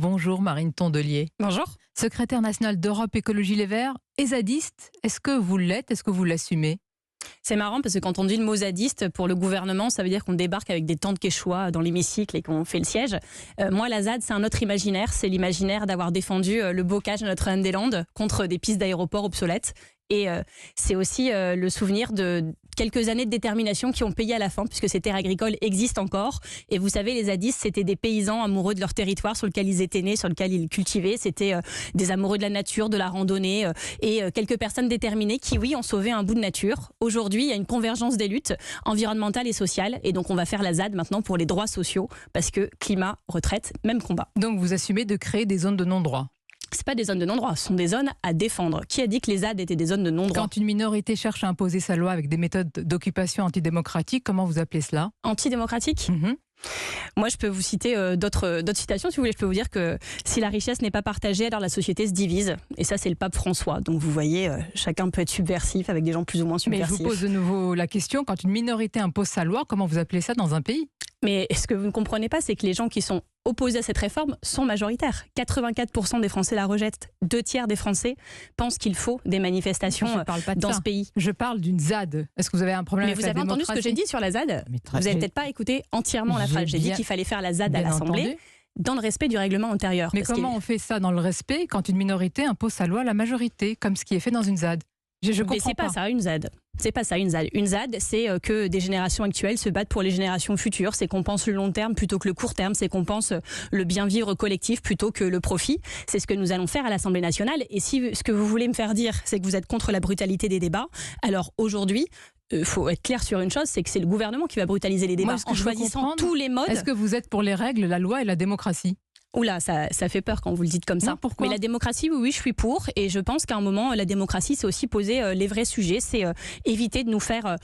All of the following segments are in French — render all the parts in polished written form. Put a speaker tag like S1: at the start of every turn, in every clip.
S1: Bonjour Marine Tondelier.
S2: Bonjour.
S1: Secrétaire nationale d'Europe Écologie Les Verts, ESADiste, est-ce que vous l'êtes? Est-ce que vous l'assumez?
S2: C'est marrant parce que quand on dit le mot zadiste pour le gouvernement, ça veut dire qu'on débarque avec des tentes quechua dans l'hémicycle et qu'on fait le siège. Moi, la ZAD, c'est un autre imaginaire. C'est l'imaginaire d'avoir défendu le bocage de Notre-Dame-des-Landes contre des pistes d'aéroport obsolètes. Et c'est aussi le souvenir de quelques années de détermination qui ont payé à la fin, puisque ces terres agricoles existent encore. Et vous savez, les zadistes, c'était des paysans amoureux de leur territoire sur lequel ils étaient nés, sur lequel ils cultivaient. C'était des amoureux de la nature, de la randonnée, et quelques personnes déterminées qui, oui, ont sauvé un bout de nature. Aujourd'hui, il y a une convergence des luttes environnementales et sociales. Et donc, on va faire la ZAD maintenant pour les droits sociaux, parce que climat, retraite, même combat.
S1: Donc, vous assumez de créer des zones de non-droit?
S2: C'est pas des zones de non-droit, ce sont des zones à défendre. Qui a dit que les ZAD étaient des zones de non-droit?
S1: Quand une minorité cherche à imposer sa loi avec des méthodes d'occupation antidémocratiques, comment vous appelez cela?
S2: Antidémocratique? Moi, je peux vous citer d'autres citations, si vous voulez. Je peux vous dire que si la richesse n'est pas partagée, alors la société se divise. Et ça, c'est le pape François. Donc, vous voyez, chacun peut être subversif avec des gens plus ou moins subversifs.
S1: Mais je vous pose de nouveau la question. Quand une minorité impose sa loi, comment vous appelez ça dans un pays?
S2: Mais ce que vous ne comprenez pas, c'est que les gens qui sont opposés à cette réforme sont majoritaires. 84% des Français la rejettent. 2/3 des Français pensent qu'il faut des manifestations dans ce pays.
S1: Je parle d'une ZAD. Est-ce que vous avez un problème
S2: Mais
S1: avec
S2: vous
S1: la
S2: avez entendu ce que j'ai dit sur la ZAD? Vous n'avez peut-être pas écouté entièrement la phrase. J'ai dit qu'il fallait faire la ZAD à l'Assemblée dans le respect du règlement intérieur.
S1: Mais comment on fait ça dans le respect quand une minorité impose sa loi à la majorité, comme ce qui est fait dans une ZAD?
S2: Mais c'est pas ça une ZAD. C'est pas ça une ZAD. Une ZAD, c'est que des générations actuelles se battent pour les générations futures. C'est qu'on pense le long terme plutôt que le court terme. C'est qu'on pense le bien vivre collectif plutôt que le profit. C'est ce que nous allons faire à l'Assemblée nationale. Et si ce que vous voulez me faire dire, c'est que vous êtes contre la brutalité des débats, alors aujourd'hui, faut être clair sur une chose, c'est que c'est le gouvernement qui va brutaliser les débats en choisissant tous les modes.
S1: Est-ce que vous êtes pour les règles, la loi et la démocratie?
S2: Oula, ça fait peur quand vous le dites comme ça.
S1: Non, pourquoi?
S2: Mais la démocratie, oui, je suis pour. Et je pense qu'à un moment, la démocratie, c'est aussi poser les vrais sujets. C'est éviter de nous faire,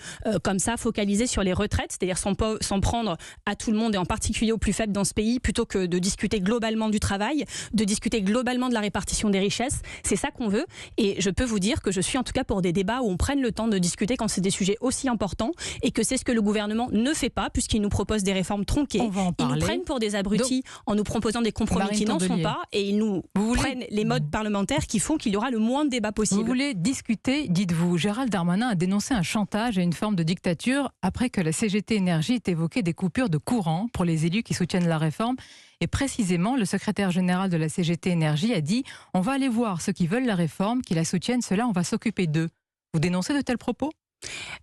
S2: comme ça, focaliser sur les retraites, c'est-à-dire s'en prendre à tout le monde et en particulier aux plus faibles dans ce pays, plutôt que de discuter globalement du travail, de discuter globalement de la répartition des richesses. C'est ça qu'on veut. Et je peux vous dire que je suis en tout cas pour des débats où on prenne le temps de discuter quand c'est des sujets aussi importants et que c'est ce que le gouvernement ne fait pas puisqu'il nous propose des réformes tronquées. Ils nous prennent pour des abrutis en nous proposant des compromis qui n'en sont pas et ils nous prennent les modes parlementaires qui font qu'il y aura le moins de débats possible.
S1: Vous voulez discuter, dites-vous. Gérald Darmanin a dénoncé un chantage et une forme de dictature après que la CGT Énergie ait évoqué des coupures de courant pour les élus qui soutiennent la réforme. Et précisément, le secrétaire général de la CGT Énergie a dit « On va aller voir ceux qui veulent la réforme, qui la soutiennent, ceux-là, on va s'occuper d'eux ». Vous dénoncez de tels propos ?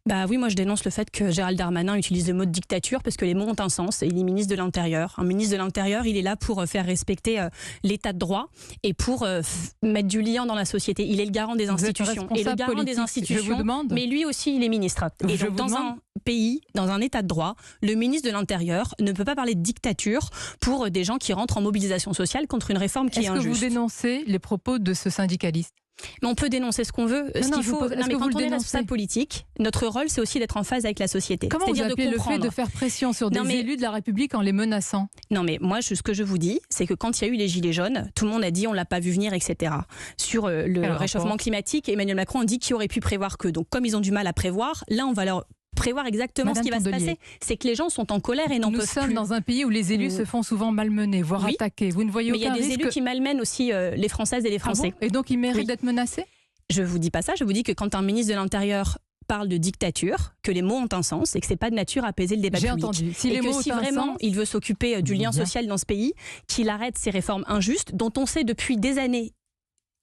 S2: Bah oui, moi je dénonce le fait que Gérald Darmanin utilise le mot de dictature parce que les mots ont un sens et il est ministre de l'Intérieur. Un ministre de l'Intérieur, il est là pour faire respecter l'état de droit et pour mettre du lien dans la société. Il est le garant des institutions. Et le garant des institutions, mais lui aussi il est ministre. Et donc dans un pays, dans un état de droit, le ministre de l'Intérieur ne peut pas parler de dictature pour des gens qui rentrent en mobilisation sociale contre une réforme qui est injuste.
S1: Est-ce que vous dénoncez les propos de ce syndicaliste ?
S2: Mais on peut dénoncer ce qu'on veut. Quand on est responsable politique, notre rôle, c'est aussi d'être en phase avec la société.
S1: Comment vous appelez le fait de faire pression sur des élus de la République en les menaçant?
S2: Non, mais moi, ce que je vous dis, c'est que quand il y a eu les Gilets jaunes, tout le monde a dit on l'a pas vu venir, etc. Sur le réchauffement climatique, Emmanuel Macron a dit qu'il aurait pu prévoir que. Donc, comme ils ont du mal à prévoir, là, on va leur prévoir exactement ce qui va se passer. C'est que les gens sont en colère et n'en peuvent plus.
S1: Nous sommes dans un pays où les élus se font souvent malmener, voire attaquer. Vous ne voyez aucun risque?
S2: Mais il y a des élus qui malmènent aussi les Françaises et les Français.
S1: Et donc ils méritent d'être menacés?
S2: Je vous dis pas ça, je vous dis que quand un ministre de l'Intérieur parle de dictature, que les mots ont un sens et que c'est pas de nature à apaiser le débat public.
S1: J'ai entendu.
S2: Si vraiment il veut s'occuper du lien social dans ce pays, qu'il arrête ces réformes injustes dont on sait depuis des années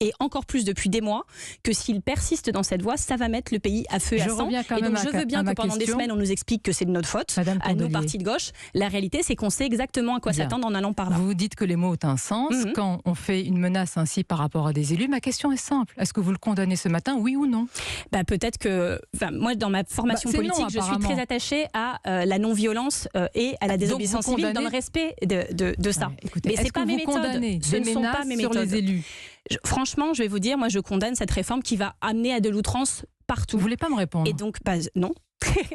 S2: et encore plus depuis des mois, que s'il persiste dans cette voie, ça va mettre le pays à feu et à sang. Et donc je veux bien que pendant des semaines, on nous explique que c'est de notre faute, à nous, partis de gauche. La réalité, c'est qu'on sait exactement à quoi s'attendre en allant par là.
S1: Vous dites que les mots ont un sens. Quand on fait une menace ainsi par rapport à des élus, ma question est simple. Est-ce que vous le condamnez ce matin, oui ou non?
S2: Peut-être que... Moi, dans ma formation politique, je suis très attachée à la non-violence et à la désobéissance civile dans le respect de ça.
S1: Mais c'est pas mes méthodes. Ce ne sont pas mes méthodes. Sur les élus.
S2: Franchement, je vais vous dire, moi je condamne cette réforme qui va amener à de l'outrance partout.
S1: Vous voulez pas me répondre?
S2: Et donc, non.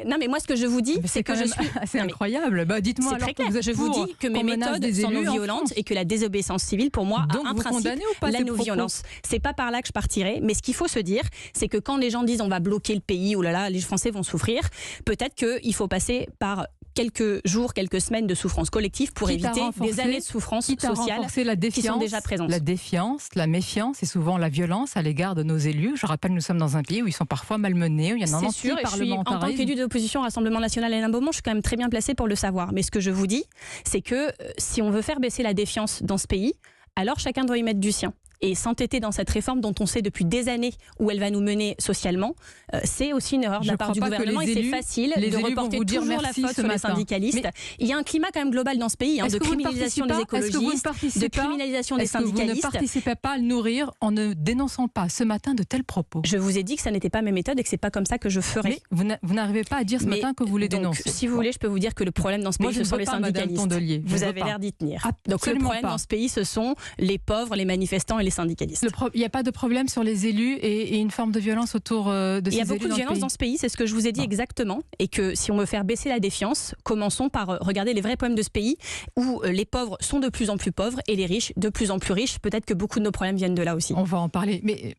S2: Non, mais moi ce que je vous dis, c'est que je suis...
S1: C'est incroyable. Dites-moi alors que vous êtes
S2: je vous dis que mes méthodes sont non violentes et que la désobéissance civile, pour moi, a un principe, la non-violence. C'est pas par là que je partirai, mais ce qu'il faut se dire, c'est que quand les gens disent on va bloquer le pays, oh là là, les Français vont souffrir, peut-être qu'il faut passer par quelques jours, quelques semaines de souffrance collective pour éviter des années de souffrance sociale qui sont déjà présentes.
S1: La défiance, la méfiance et souvent la violence à l'égard de nos élus. Je rappelle, nous sommes dans un pays où ils sont parfois malmenés, où il y a un anti-parlementarisme.
S2: En tant qu'élu d'opposition Rassemblement National et Alain Beaumont, je suis quand même très bien placée pour le savoir. Mais ce que je vous dis, c'est que si on veut faire baisser la défiance dans ce pays, alors chacun doit y mettre du sien. Et s'entêter dans cette réforme dont on sait depuis des années où elle va nous mener socialement, c'est aussi une erreur de la part du gouvernement et c'est facile de reporter toujours la faute sur les syndicalistes. Mais il y a un climat quand même global dans ce pays de criminalisation des écologistes, de criminalisation des syndicalistes.
S1: Vous ne participez pas à le nourrir en ne dénonçant pas ce matin de tels propos?
S2: Je vous ai dit que ça n'était pas mes méthodes et que c'est pas comme ça que je ferais.
S1: Mais vous n'arrivez pas à dire ce matin que vous les dénoncez.
S2: Si vous voulez, je peux vous dire que le problème dans ce pays, ce sont les syndicalistes. Vous avez l'air d'y tenir. Donc le problème dans ce pays, ce sont les pauvres, les manifestants et les syndicalistes.
S1: Il n'y a pas de problème sur les élus et une forme de violence autour de ces élus.
S2: Il y a beaucoup de violence dans ce pays, c'est ce que je vous ai dit exactement. Et que si on veut faire baisser la défiance, commençons par regarder les vrais problèmes de ce pays où les pauvres sont de plus en plus pauvres et les riches de plus en plus riches. Peut-être que beaucoup de nos problèmes viennent de là aussi.
S1: On va en parler. Mais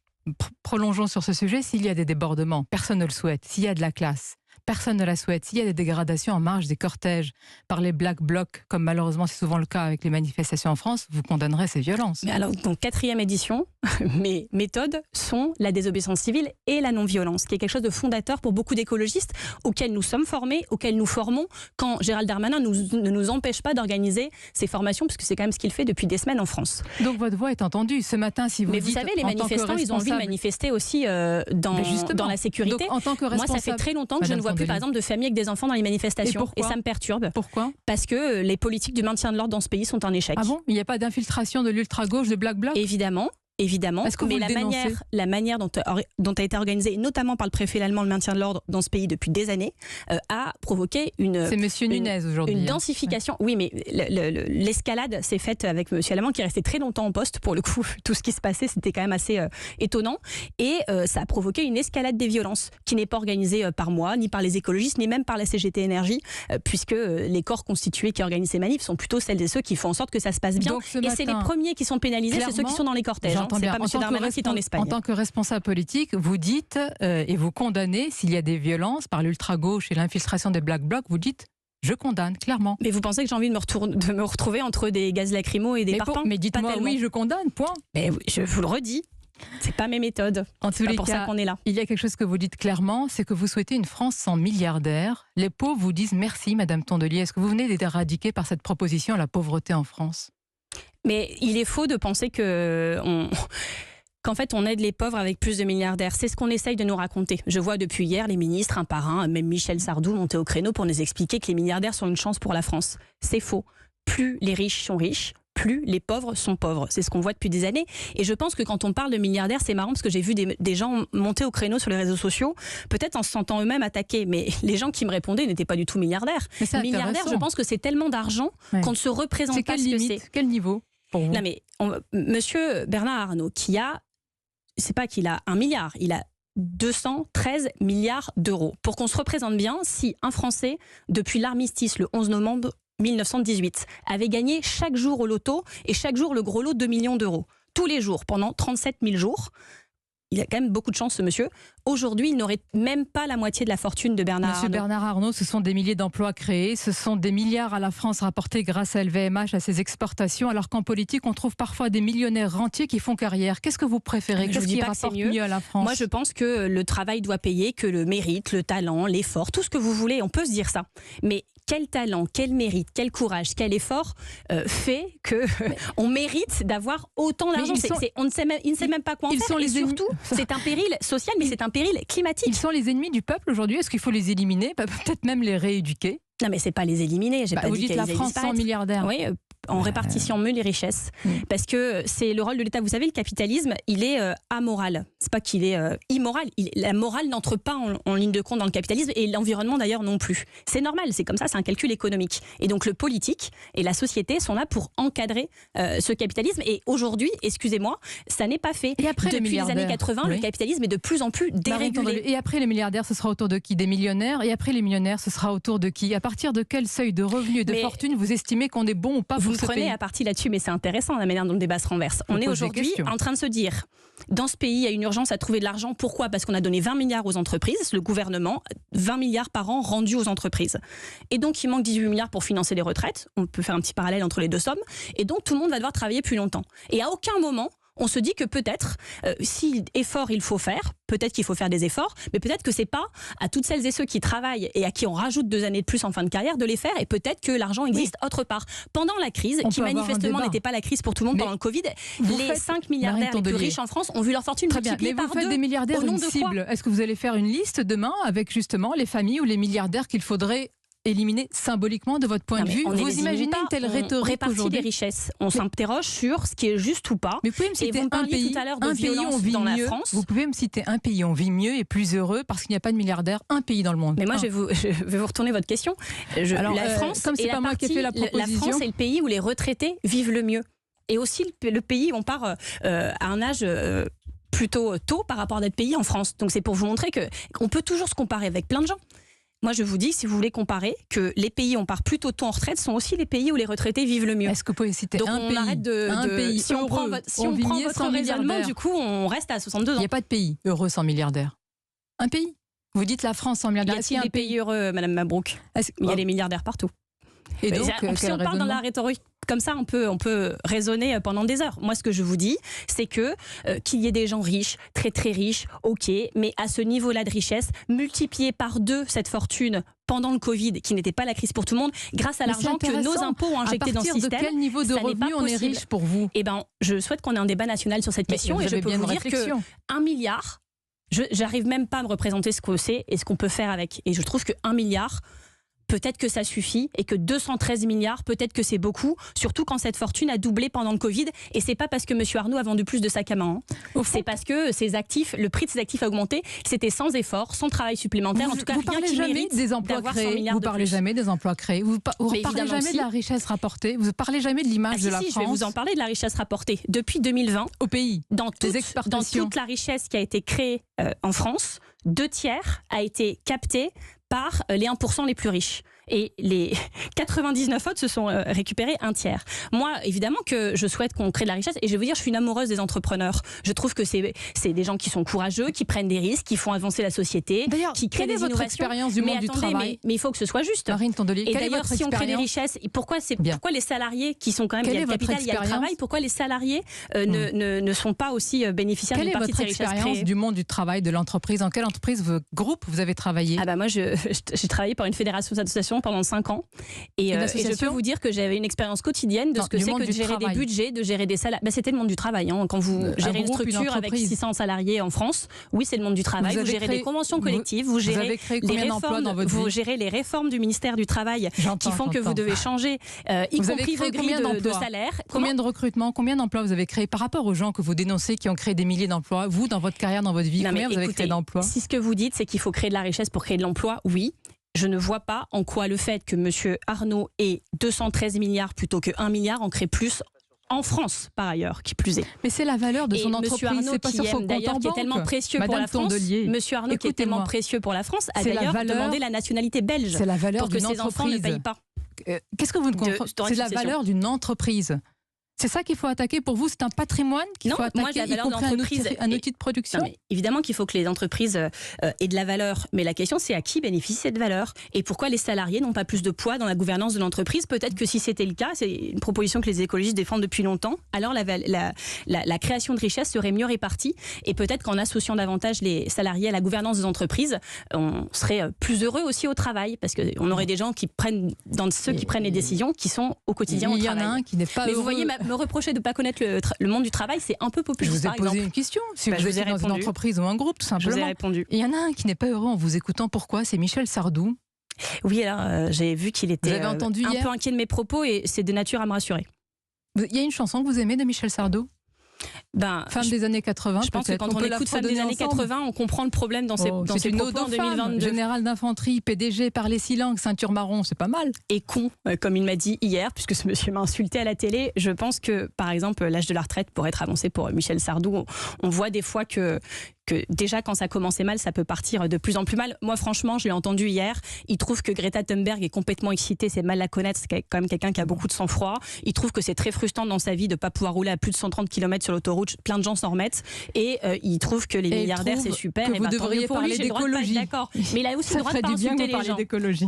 S1: prolongeons sur ce sujet. S'il y a des débordements, personne ne le souhaite. S'il y a de la classe, personne ne la souhaite. S'il y a des dégradations en marge des cortèges par les Black Blocs, comme malheureusement c'est souvent le cas avec les manifestations en France, vous condamnerez ces violences.
S2: Mais alors, donc 4e édition, mes méthodes sont la désobéissance civile et la non-violence, qui est quelque chose de fondateur pour beaucoup d'écologistes auxquels nous sommes formés, auxquels nous formons, quand Gérald Darmanin ne nous empêche pas d'organiser ces formations, puisque c'est quand même ce qu'il fait depuis des semaines en France.
S1: Donc votre voix est entendue. Ce matin, si vous
S2: Mais vous savez, les manifestants, ils ont envie de manifester aussi dans la sécurité.
S1: Donc, en tant que responsable,
S2: moi, ça fait très longtemps que je ne vois plus, par exemple, de familles avec des enfants dans les manifestations. Et ça me perturbe.
S1: Pourquoi?
S2: Parce que les politiques du maintien de l'ordre dans ce pays sont un échec.
S1: Ah bon? Il n'y a pas d'infiltration de l'ultra-gauche, de Black Bloc?
S2: Évidemment. Mais la manière dont a été organisée, notamment par le préfet allemand, le maintien de l'ordre dans ce pays depuis des années, a provoqué
S1: C'est Monsieur Nunez aujourd'hui.
S2: Une densification. Oui, mais l'escalade s'est faite avec Monsieur Allemand qui est resté très longtemps en poste. Pour le coup, tout ce qui se passait, c'était quand même assez étonnant. Et ça a provoqué une escalade des violences qui n'est pas organisée par moi, ni par les écologistes, ni même par la CGT Énergie, puisque les corps constitués qui organisent ces manifs sont plutôt celles et ceux qui font en sorte que ça se passe bien. Et c'est les premiers qui sont pénalisés, c'est ceux qui sont dans les cortèges. C'est pas M. Darmanin qui est en Espagne.
S1: En tant que responsable politique, vous dites et vous condamnez s'il y a des violences par l'ultra-gauche et l'infiltration des Black Blocs, vous dites je condamne, clairement.
S2: Mais vous pensez que j'ai envie de me retrouver entre des gaz lacrymaux et des parpaings?
S1: Mais dites-moi oui, je condamne, point.
S2: Mais je vous le redis. C'est pas mes méthodes.
S1: En tous les cas, pour ça qu'on est là. Il y a quelque chose que vous dites clairement, c'est que vous souhaitez une France sans milliardaires. Les pauvres vous disent merci, Madame Tondelier. Est-ce que vous venez d'être éradiquée par cette proposition la pauvreté en France?
S2: Mais il est faux de penser qu'en fait on aide les pauvres avec plus de milliardaires. C'est ce qu'on essaye de nous raconter. Je vois depuis hier les ministres, un par un, même Michel Sardou monter au créneau pour nous expliquer que les milliardaires sont une chance pour la France. C'est faux. Plus les riches sont riches, plus les pauvres sont pauvres. C'est ce qu'on voit depuis des années. Et je pense que quand on parle de milliardaires, c'est marrant parce que j'ai vu des gens monter au créneau sur les réseaux sociaux, peut-être en se sentant eux-mêmes attaqués. Mais les gens qui me répondaient n'étaient pas du tout milliardaires. Milliardaires, je pense que c'est tellement d'argent qu'on ne se représente pas ce que c'est.
S1: Quel niveau pour vous?
S2: Non mais Monsieur Bernard Arnault, c'est pas qu'il a 1 milliard, il a 213 milliards d'euros. Pour qu'on se représente bien, si un Français, depuis l'armistice le 11 novembre 1918, avait gagné chaque jour au loto et chaque jour le gros lot de 2 millions d'euros, tous les jours, pendant 37 000 jours, il a quand même beaucoup de chance ce monsieur. Aujourd'hui, il n'aurait même pas la moitié de la fortune de Bernard Arnault.
S1: Monsieur Bernard Arnault, ce sont des milliers d'emplois créés, ce sont des milliards à la France rapportés grâce à LVMH, à ses exportations, alors qu'en politique, on trouve parfois des millionnaires rentiers qui font carrière. Qu'est-ce que vous préférez? Qu'est-ce qui rapporte mieux à la France?
S2: Moi, je pense que le travail doit payer, que le mérite, le talent, l'effort, tout ce que vous voulez, on peut se dire ça. Mais quel talent, quel mérite, quel courage, quel effort fait qu'on mérite d'avoir autant d'argent? Il ne sait même pas quoi en faire. Et surtout, c'est un péril social, mais c'est un péril climatique.
S1: Ils sont les ennemis du peuple aujourd'hui. Est-ce qu'il faut les éliminer? Peut-être même les rééduquer?
S2: Non, mais c'est pas les éliminer.
S1: Vous dites la France sans milliardaires.
S2: Oui, en répartissant mieux les richesses. Parce que c'est le rôle de l'État. Vous savez, le capitalisme, il est amoral. C'est pas qu'il est immoral. La morale n'entre pas en ligne de compte dans le capitalisme et l'environnement d'ailleurs non plus. C'est normal, c'est comme ça, c'est un calcul économique. Et donc le politique et la société sont là pour encadrer ce capitalisme. Et aujourd'hui, excusez-moi, ça n'est pas fait.
S1: Et après
S2: depuis les années 80, le capitalisme est de plus en plus dérégulé.
S1: Et après les milliardaires, ce sera autour de qui? Des millionnaires. Et après les millionnaires, ce sera autour de qui? À partir de quel seuil de revenus et de fortune vous estimez qu'on est bon ou pas pour ce pays.
S2: Vous prenez à partie là-dessus, mais c'est intéressant la manière dont le débat se renverse. On est aujourd'hui en train de se dire, dans ce pays, il y a une urgence à trouver de l'argent. Pourquoi ? Parce qu'on a donné 20 milliards aux entreprises, le gouvernement, 20 milliards par an rendus aux entreprises. Et donc, il manque 18 milliards pour financer les retraites. On peut faire un petit parallèle entre les deux sommes. Et donc, tout le monde va devoir travailler plus longtemps. Et à aucun moment, on se dit que peut-être, si effort il faut faire, peut-être qu'il faut faire des efforts, mais peut-être que c'est pas à toutes celles et ceux qui travaillent et à qui on rajoute 2 années de plus en fin de carrière de les faire, et peut-être que l'argent existe autre part. Pendant la crise, qui manifestement n'était pas la crise pour tout le monde pendant le Covid, les 5 milliardaires les plus riches en France ont vu leur fortune multipliée par 2.
S1: Mais vous faites des milliardaires une cible. Est-ce que vous allez faire une liste demain avec justement les familles ou les milliardaires qu'il faudrait éliminer symboliquement de votre point de vue? Vous imaginez une telle rhétorique aujourd'hui?
S2: Les richesses. On s'interroge sur ce qui est juste ou pas.
S1: Mais vous pouvez me citer un pays,
S2: tout à l'heure de violence dans la France.
S1: Vous pouvez me citer un pays où on vit mieux et plus heureux parce qu'il n'y a pas de milliardaires, un pays dans le monde.
S2: Mais moi, je vais vous retourner votre question.
S1: Alors, la France, comme c'est pas moi qui ai fait la proposition,
S2: la France est le pays où les retraités vivent le mieux. Et aussi le pays où on part à un âge plutôt tôt par rapport à notre pays en France. Donc c'est pour vous montrer qu'on peut toujours se comparer avec plein de gens. Moi, je vous dis, si vous voulez comparer, que les pays où on part plutôt tôt en retraite sont aussi les pays où les retraités vivent le mieux.
S1: Est-ce que vous pouvez citer
S2: donc
S1: un
S2: on
S1: pays,
S2: arrête
S1: pays
S2: si on prend votre raisonnement, du coup, on reste à 62 ans.
S1: Il n'y a pas de pays heureux sans milliardaires. Un pays. Vous dites la France sans milliardaires.
S2: Y a-t-il des pays heureux, Madame Mabrouk? Il y a des milliardaires partout.
S1: Et donc,
S2: si on parle dans la rhétorique comme ça, on peut raisonner pendant des heures. Moi, ce que je vous dis, c'est que qu'il y ait des gens riches, très très riches, ok, mais à ce niveau-là de richesse, multiplier par 2 cette fortune pendant le Covid, qui n'était pas la crise pour tout le monde, grâce à l'argent que nos impôts ont injecté dans le système.
S1: À partir de quel niveau de revenu on est riche pour vous?
S2: Eh ben, je souhaite qu'on ait un débat national sur cette question, et je peux vous dire que 1 milliard, j'arrive même pas à me représenter ce que c'est et ce qu'on peut faire avec. Et je trouve que 1 milliard, peut-être que ça suffit, et que 213 milliards, peut-être que c'est beaucoup, surtout quand cette fortune a doublé pendant le Covid. Et c'est pas parce que M. Arnault a vendu plus de sacs à main. C'est parce que ses actifs, le prix de ses actifs a augmenté. C'était sans effort, sans travail supplémentaire. En tout cas,
S1: vous parlez jamais des emplois créés. Vous parlez jamais des emplois créés. Vous parlez jamais de la richesse rapportée. Vous parlez jamais de l'image de la France.
S2: Je vais vous en parler de la richesse rapportée. Depuis 2020,
S1: au pays,
S2: dans toute la richesse qui a été créée en France, 2/3 a été captée par les 1% les plus riches. Et les 99 autres se sont récupérés 1/3. Moi, évidemment que je souhaite qu'on crée de la richesse. Et je vais vous dire, je suis une amoureuse des entrepreneurs. Je trouve que c'est des gens qui sont courageux, qui prennent des risques, qui font avancer la société, qui créent des innovations.
S1: Votre expérience du monde du travail?
S2: Mais il faut que ce soit juste.
S1: Marine Tondelier,
S2: et d'ailleurs, si on crée des richesses, pourquoi les salariés qui sont quand même, il y a le capital, il y a le travail, pourquoi les salariés ne sont pas aussi bénéficiaires d'une partie de ces richesses créées?
S1: Quelle est votre expérience du monde du travail, de l'entreprise? Dans quelle entreprise, groupe vous avez travaillé?
S2: Moi, j'ai travaillé pour une fédération d'associations pendant 5 ans. Et je peux vous dire que j'avais une expérience quotidienne de ce que c'est que de gérer des budgets, de gérer des salaires. C'était le monde du travail. Quand vous gérez une structure avec 600 salariés en France, oui, c'est le monde du travail. Vous gérez des conventions collectives, vous gérez les réformes du ministère du Travail qui font que vous devez changer, y compris vos grilles de salaire.
S1: Combien de recrutements, combien d'emplois vous avez créés par rapport aux gens que vous dénoncez qui ont créé des milliers d'emplois? Vous, dans votre carrière, dans votre vie, combien vous avez créé d'emplois?
S2: Si ce que vous dites, c'est qu'il faut créer de la richesse pour créer de l'emploi, oui. Je ne vois pas en quoi le fait que M. Arnault ait 213 milliards plutôt que 1 milliard en crée plus en France, par ailleurs, qui plus est.
S1: Mais c'est la valeur de son entreprise, c'est pas sur son compte en banque.
S2: Qui est tellement précieux pour la France. M. Arnault, qui est tellement précieux pour la France, a d'ailleurs demandé la nationalité belge.
S1: C'est la valeur
S2: pour que ses enfants ne payent pas.
S1: Qu'est-ce que vous ne comprenez? C'est la valeur d'une entreprise. C'est ça qu'il faut attaquer pour vous? C'est un patrimoine qu'il faut attaquer,
S2: moi, la valeur d'entreprise,
S1: un outil de production?
S2: Évidemment qu'il faut que les entreprises aient de la valeur, mais la question c'est à qui bénéficie cette valeur et pourquoi les salariés n'ont pas plus de poids dans la gouvernance de l'entreprise. Peut-être que si c'était le cas, c'est une proposition que les écologistes défendent depuis longtemps, alors la création de richesse serait mieux répartie et peut-être qu'en associant davantage les salariés à la gouvernance des entreprises, on serait plus heureux aussi au travail, parce qu'on aurait des gens qui prennent les décisions qui sont au quotidien au travail.
S1: Il y en a un qui n'est pas heureux.
S2: Vous voyez, me reprocher de ne pas connaître le monde du travail, c'est un peu populiste.
S1: Je vous ai posé une question. Si vous êtes dans une entreprise ou un groupe, tout simplement.
S2: Je vous ai répondu.
S1: Il y en a un qui n'est pas heureux en vous écoutant. Pourquoi? C'est Michel Sardou.
S2: Oui, alors j'ai vu qu'il était un peu inquiet de mes propos et c'est de nature à me rassurer.
S1: Il y a une chanson que vous aimez de Michel Sardou? Femme des années 80,
S2: je pense que quand on écoute Femme des années 80, on comprend le problème dans ses propos en 2022.
S1: Général d'infanterie, PDG, parler 6 langues, ceinture marron, c'est pas mal.
S2: Et con, comme il m'a dit hier, puisque ce monsieur m'a insulté à la télé. Je pense que, par exemple, l'âge de la retraite pourrait être avancé pour Michel Sardou. On voit des fois que que déjà quand ça commençait mal, ça peut partir de plus en plus mal. Moi franchement, je l'ai entendu hier, il trouve que Greta Thunberg est complètement excitée, c'est mal la connaître, c'est quand même quelqu'un qui a beaucoup de sang-froid. Il trouve que c'est très frustrant dans sa vie de ne pas pouvoir rouler à plus de 130 km sur l'autoroute, plein de gens s'en remettent, et il trouve que les milliardaires c'est super.
S1: Que vous devriez parler d'écologie.
S2: D'accord, mais il a aussi le droit de pas insulter les gens.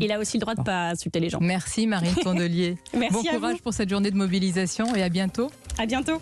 S2: Il a aussi le droit de pas insulter les gens.
S1: Merci Marine Tondelier.
S2: Merci
S1: bon courage pour cette journée de mobilisation et à bientôt.
S2: À bientôt.